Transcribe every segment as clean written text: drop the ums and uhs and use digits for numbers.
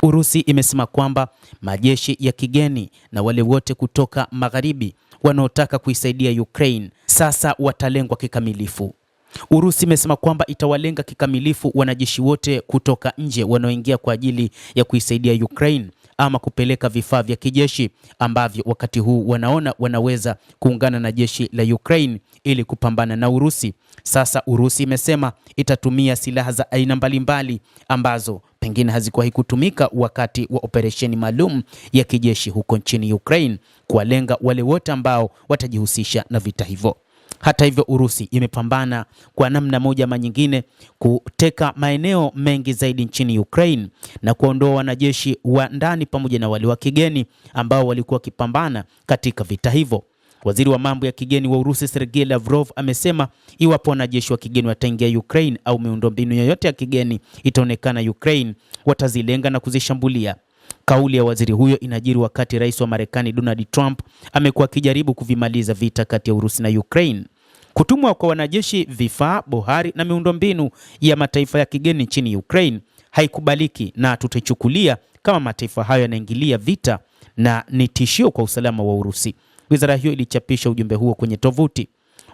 Urusi imesema kwamba majeshi ya kigeni na wale wote kutoka magharibi wanaotaka kuisaidia Ukraine sasa watalengwa kikamilifu. Urusi imesema kwamba itawalenga kikamilifu wanajeshi wote kutoka nje wanaoingia kwa ajili ya kuisaidia Ukraine ama kupeleka vifaa vya kijeshi ambavyo wakati huu wanaona wanaweza kuungana na jeshi la Ukraine ili kupambana na Urusi. Sasa Urusi imesema itatumia silaha za aina mbalimbali ambazo pengine hazikuwahi kutumika wakati wa operesheni maalum ya kijeshi huko nchini Ukraine, kuwalenga wale wote ambao watajihusisha na vita hivyo. Hata hivyo, Urusi imepambana kwa namna moja ama nyingine kuteka maeneo mengi zaidi nchini Ukraine na kuondoa wanajeshi wa ndani pamoja na wale wa kigeni ambao walikuwa wakipambana katika vita hivyo. Waziri wa mambo ya kigeni wa Urusi Sergei Lavrov amesema iwapo wanajeshi wa kigeni wataingia Ukraine au miundombinu yoyote ya kigeni itaonekana Ukraine, watazilenga na kuzishambulia. Kauli ya waziri huyo inajiri wakati rais wa Marekani Donald Trump amekuwa akijaribu kuvimaliza vita kati ya Urusi na Ukraine. Kutumwa kwa wanajeshi, vifaa, bohari na miundombinu ya mataifa ya kigeni nchini Ukraine haikubaliki na tutaichukulia kama mataifa hayo yanaingilia vita na ni tishio kwa usalama wa Urusi. Wizara hiyo ilichapisha ujumbe huo kwenye tovuti.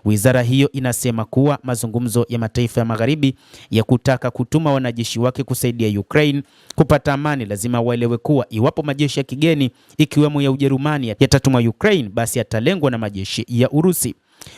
Wizara hiyo inasema kuwa mazungumzo ya mataifa ya magharibi ya kutaka kutuma wanajeshi wake kusaidia Ukraine kupata amani lazima waelewe kuwa iwapo majeshi ya kigeni ikiwemo ya Ujerumani yatatumwa Ukraine, basi yatalengwa na majeshi ya Urusi.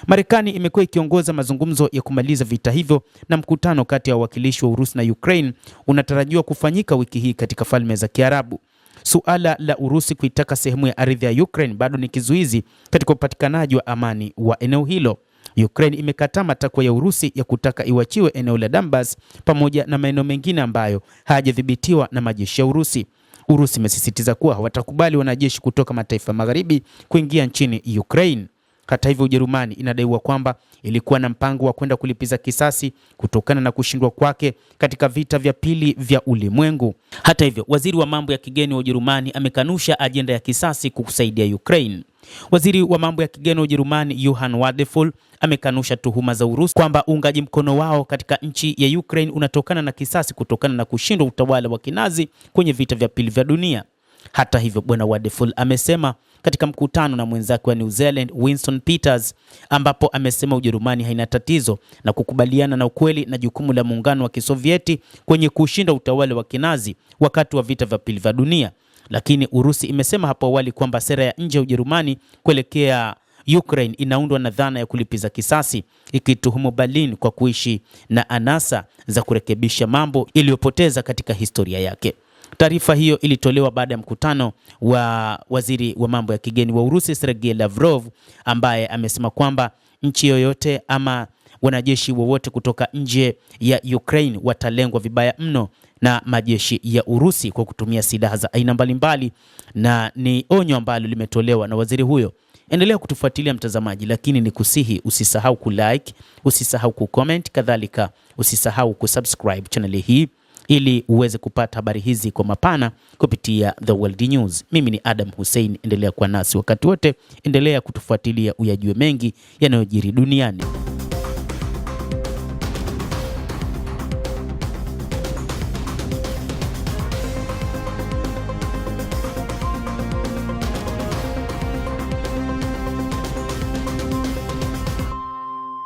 Marekani imekuwa ikiongoza mazungumzo ya kumaliza vita hivyo na mkutano kati ya wawakilishi wa Urusi na Ukraine unatarajiwa kufanyika wiki hii katika Falme za Kiarabu. Suala la Urusi kuitaka sehemu ya ardhi ya Ukraine bado ni kizuizi katika upatikanaji wa amani wa eneo hilo. Ukraine imekataa matakwa ya Urusi ya kutaka iwachiwe eneo la Donbas pamoja na maeneo mengine ambayo hayajadhibitiwa na majeshi ya Urusi. Urusi imesisitiza kuwa hawatakubali wanajeshi kutoka mataifa magharibi kuingia nchini Ukraine. Hata hivyo, Ujerumani inadaiwa kwamba ilikuwa na mpango wa kwenda kulipiza kisasi kutokana na kushindwa kwake katika vita vya pili vya ulimwengu. Hata hivyo, waziri wa mambo ya kigeni wa Ujerumani amekanusha ajenda ya kisasi kusaidia Ukraine. Waziri wa mambo ya kigeni wa Ujerumani Johann Wadephul amekanusha tuhuma za Urusi kwamba uungaji mkono wao katika nchi ya Ukraine unatokana na kisasi kutokana na kushindwa utawala wa Kinazi kwenye vita vya pili vya dunia. Hata hivyo, bwana Wadephul amesema katika mkutano na mwenzake wa New Zealand Winston Peters, ambapo amesema Ujerumani haina tatizo na kukubaliana na ukweli na jukumu la muungano wa Kisovieti kwenye kushinda utawala wa Kinazi wakati wa vita vya pili vya dunia. Lakini Urusi imesema hapo awali kwamba sera ya nje ya Ujerumani kuelekea Ukraine inaundwa na dhana ya kulipiza kisasi, ikituhumu Berlin kwa kuishi na anasa za kurekebisha mambo iliyopoteza katika historia yake. Taarifa hiyo ilitolewa baada ya mkutano wa waziri wa mambo ya kigeni wa Urusi Sergei Lavrov, ambaye amesema kwamba nchi yoyote ama wanajeshi wowote kutoka nje ya Ukraine watalengwa vibaya mno na majeshi ya Urusi kwa kutumia silaha za aina mbalimbali, na ni onyo ambalo limetolewa na waziri huyo. Endelea kutufuatilia mtazamaji, lakini ni kusihi usisahau kulike, usisahau kucomment, kadhalika usisahau kusubscribe channel hii ili uweze kupata habari hizi kwa mapana kupitia The World News. Mimi ni Adam Hussein, endelea kuwa nasi wakati wote, endelea kutufuatilia uyajue mengi yanayojiri duniani.